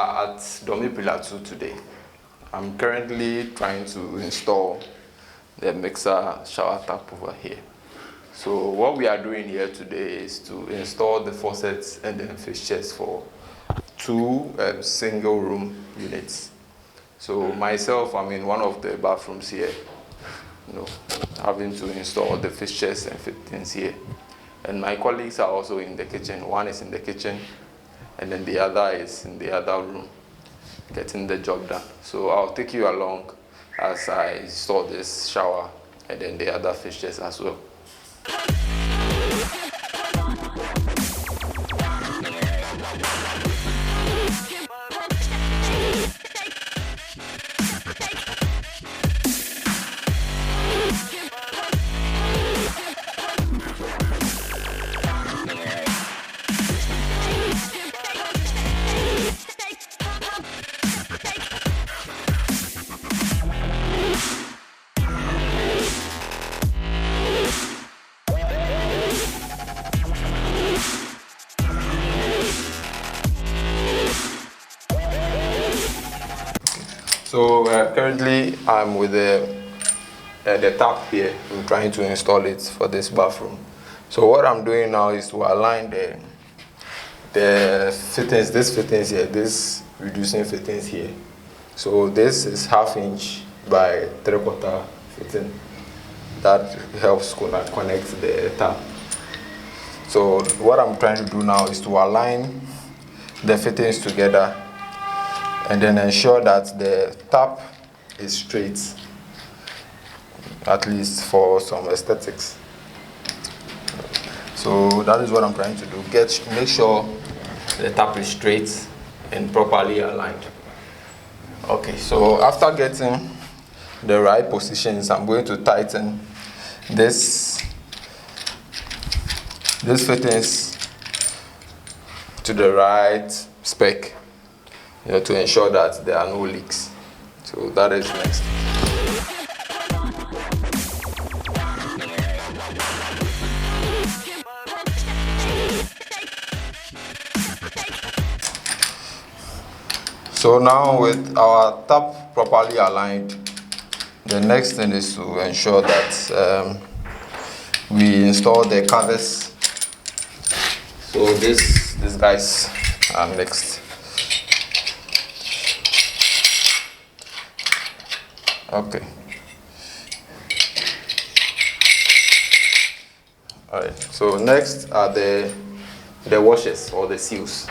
are at Domi Pillar 2 today. I'm currently trying to install the mixer shower tap over here. So what we are doing here today is to install the faucets and then fixtures for two single room units. So myself, I'm in one of the bathrooms here, having to install the fixtures and fittings here. And my colleagues are also in the kitchen. One is in the kitchen, and then the other is in the other room, getting the job done. So I'll take you along as I install this shower and then the other fixtures as well. So currently I'm with the tap here. I'm trying to install it for this bathroom. So what I'm doing now is to align the fittings, this fittings here, this reducing fittings here. So this is 1/2 inch by 3/4 fitting. That helps connect the tap. So what I'm trying to do now is to align the fittings together and then ensure that the tap is straight, at least for some aesthetics. So that is what I'm trying to do. Make sure the tap is straight and properly aligned. Okay, so after getting the right positions, I'm going to tighten this fittings to the right spec, to ensure that there are no leaks. So that is next. So now with our tap properly aligned, the next thing is to ensure that we install the covers. So these guys are next. Okay. All right. So next are the washers or the seals.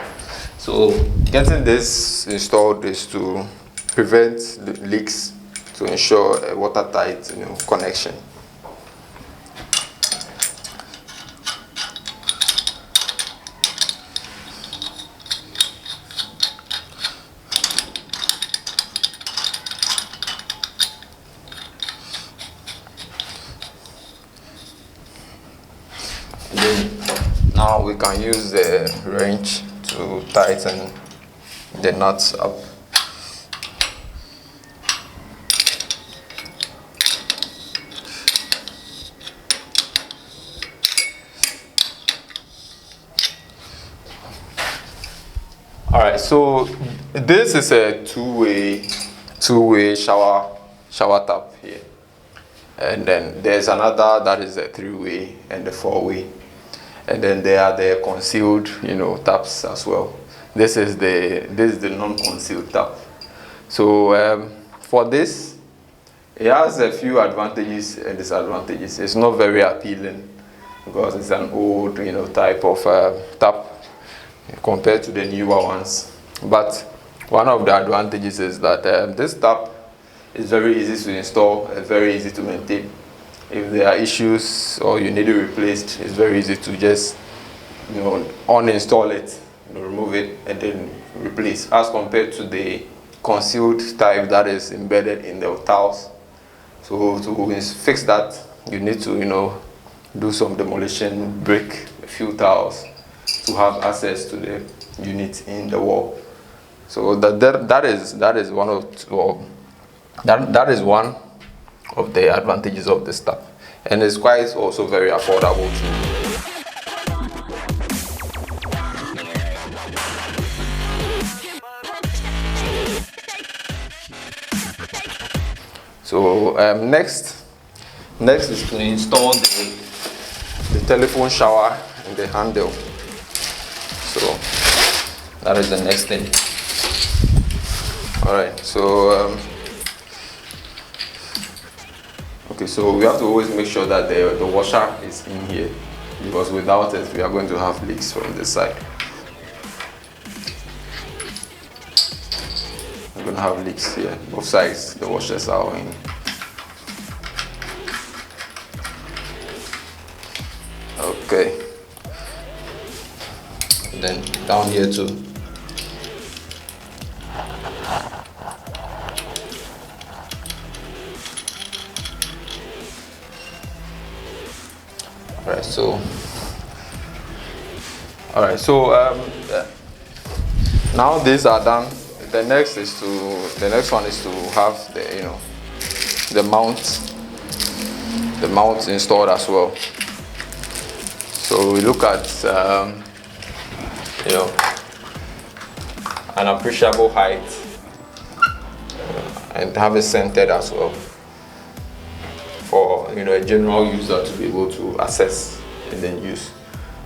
So getting this installed is to prevent the leaks, to ensure a watertight, connection. Now we can use the wrench to tighten the nuts up. All right, so this is a two-way shower tap here, and then there's another that is a 3-way and a 4-way. And then there are the concealed, taps as well. This is the non-concealed tap. So for this, it has a few advantages and disadvantages. It's not very appealing because it's an old, type of tap compared to the newer ones. But one of the advantages is that this tap is very easy to install and very easy to maintain. If there are issues or you need it replaced, it's very easy to just, uninstall it, remove it, and then replace, as compared to the concealed type that is embedded in the tiles. So to fix that, you need to, do some demolition, break a few tiles to have access to the unit in the wall. So that is one of the advantages of this tap, and it's quite also very affordable too. So next is to install the telephone shower and the handle. So that is the next thing. All right, so okay, so we have to always make sure that the washer is in here, because without it we are going to have leaks from this side. We're going to have leaks here, both sides the washers are in. Okay, then down here too. Alright, so now these are done. The next one is to have the mount installed as well. So we look at an appreciable height and have it centered as well for a general user to be able to access and then use,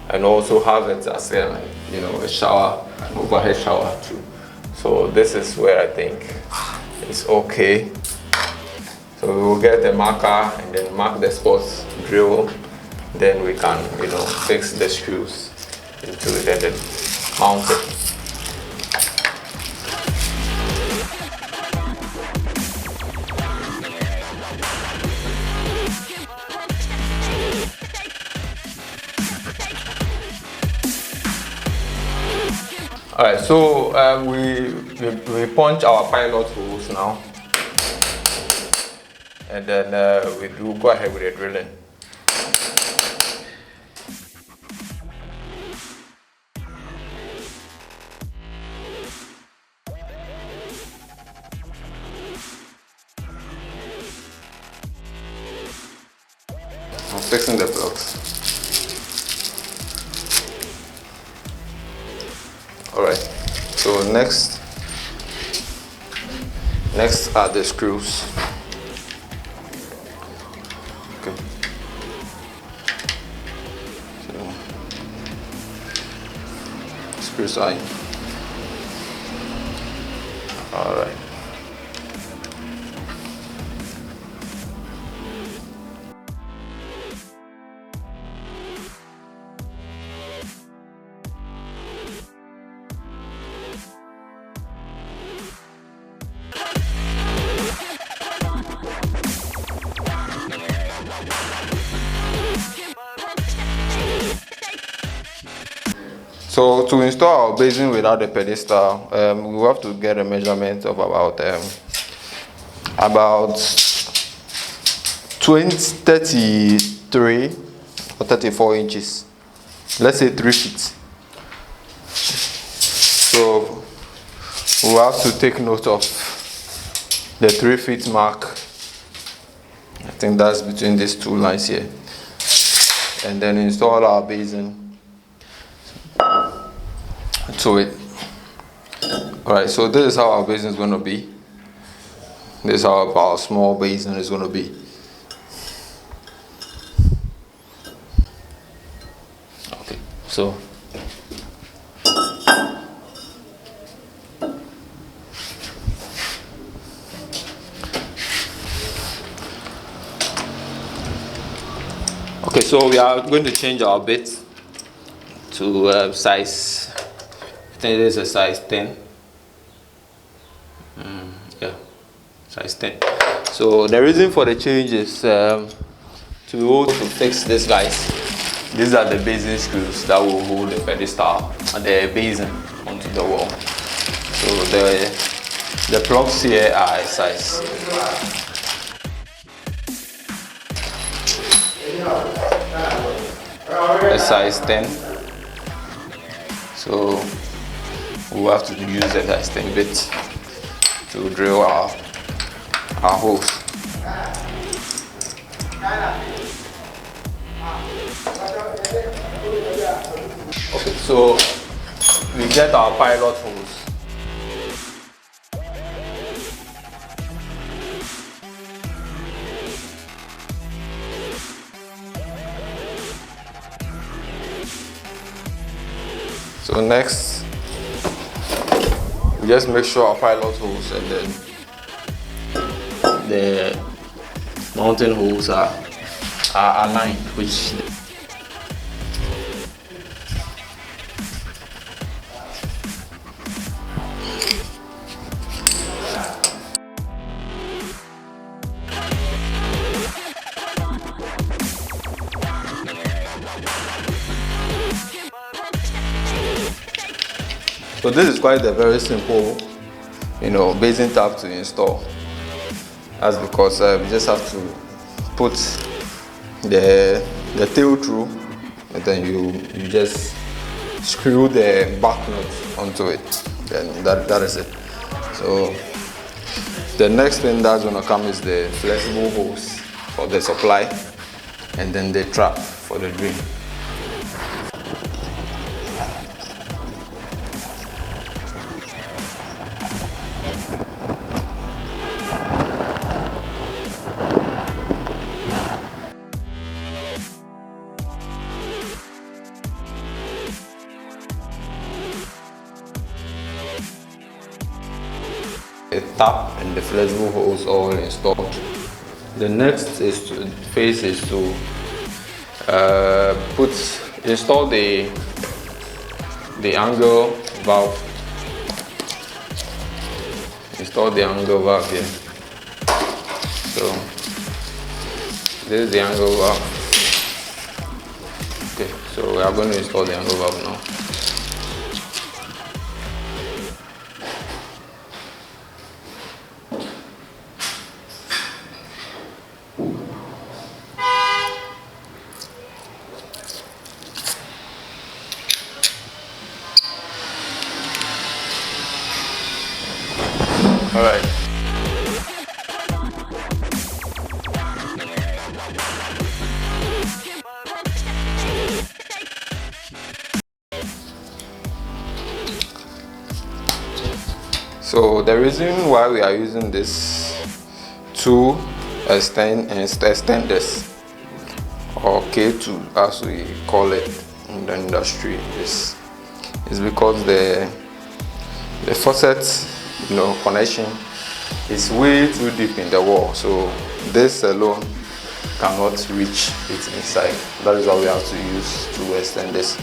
and also have it as a shower, an overhead shower too. So this is where I think it's okay. So we will get the marker and then mark the spots, drill, then we can fix the screws into it and then mount it. Alright, so we punch our pilot holes now, and then we do go ahead with the drilling. I'm fixing the plugs. Alright, so next are the screws. Okay. So screws are in. Alright. So to install our basin without the pedestal, we have to get a measurement of about 33 or 34 inches. Let's say 3 feet. So we have to take note of the 3 feet mark. I think that's between these two lines here. And then install our basin to it. Alright, so this is how our basin is going to be. This is how our small basin is going to be. Okay, so we are going to change our bit to size. I think it is a size 10. Yeah, size 10. So the reason for the change is to be able to fix this, guys. These are the basin screws that will hold the pedestal and the basin onto the wall. So the plugs here are a size. A size 10. So we have to use the size 10 bit to drill our holes. Okay, so we get our pilot holes. So next, we just make sure our pilot holes and then the mounting holes are aligned, which so this is quite a very simple, basin tap to install. That's because we just have to put the tail through, and then you just screw the back nut onto it. Then that is it. So the next thing that's gonna come is the flexible hose for the supply, and then the trap for the drain. The tap and the flexible hose all installed. The next phase is to install the angle valve. Install the angle valve here. So this is the angle valve. Okay, so we are going to install the angle valve now. All right. So the reason why we are using this two extenders, or K2 as we call it in the industry, is because the faucet connection is way too deep in the wall, so this alone cannot reach it inside. That is why we have to use two extenders.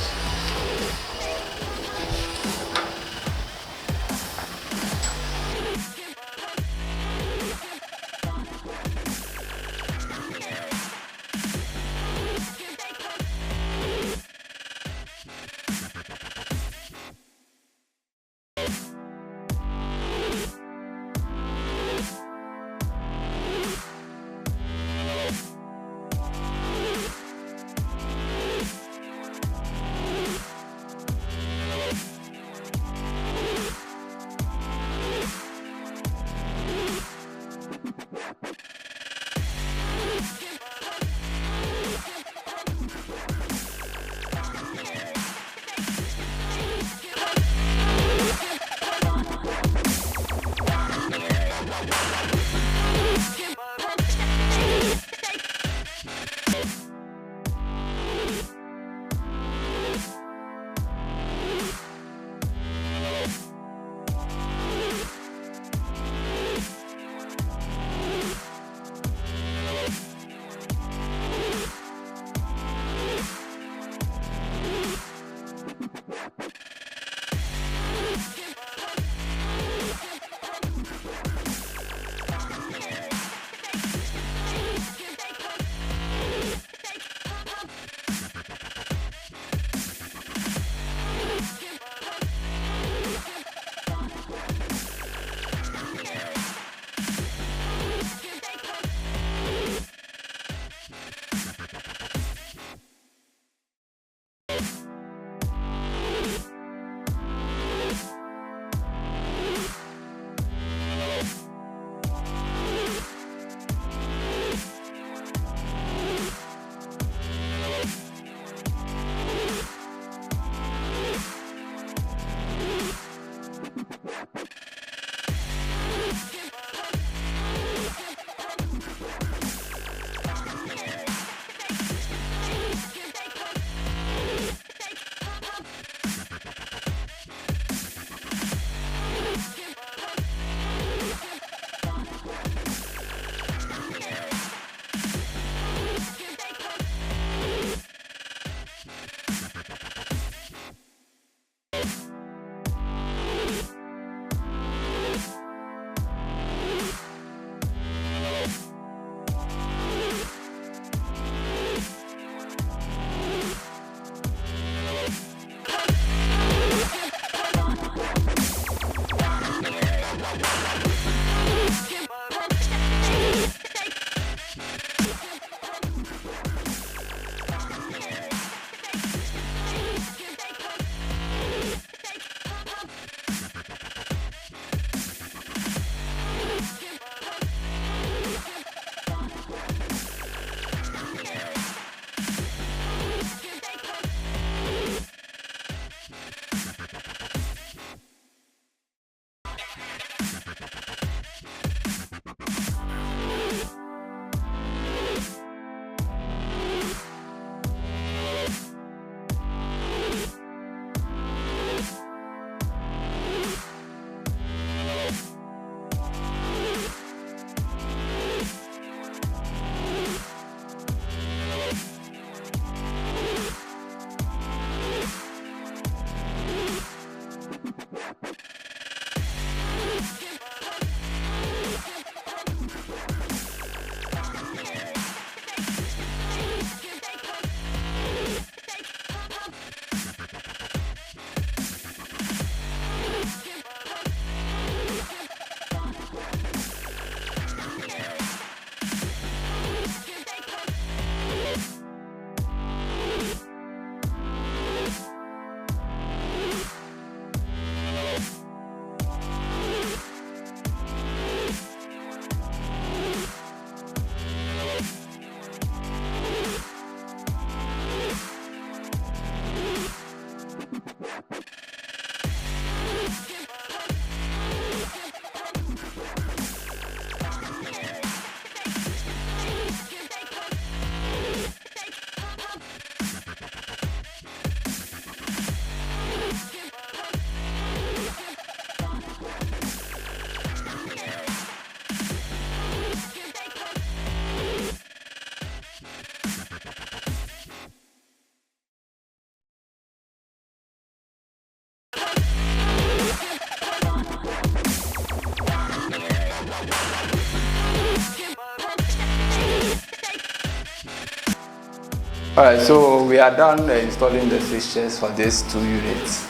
Alright, so we are done installing the fixtures for these 2 units.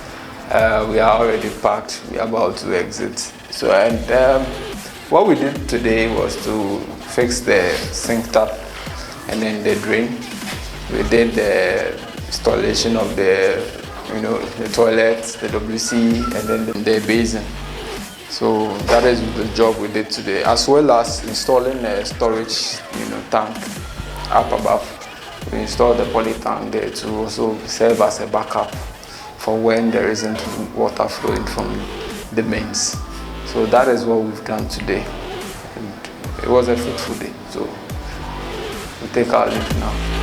We are already packed, we are about to exit. So, and what we did today was to fix the sink tap and then the drain. We did the installation of the, the toilet, the WC, and then the basin. So that is the job we did today, as well as installing a storage, tank up above. We installed the poly tank there to also serve as a backup for when there isn't water flowing from the mains. So that is what we've done today. And it was a fruitful day. So we take our leave now.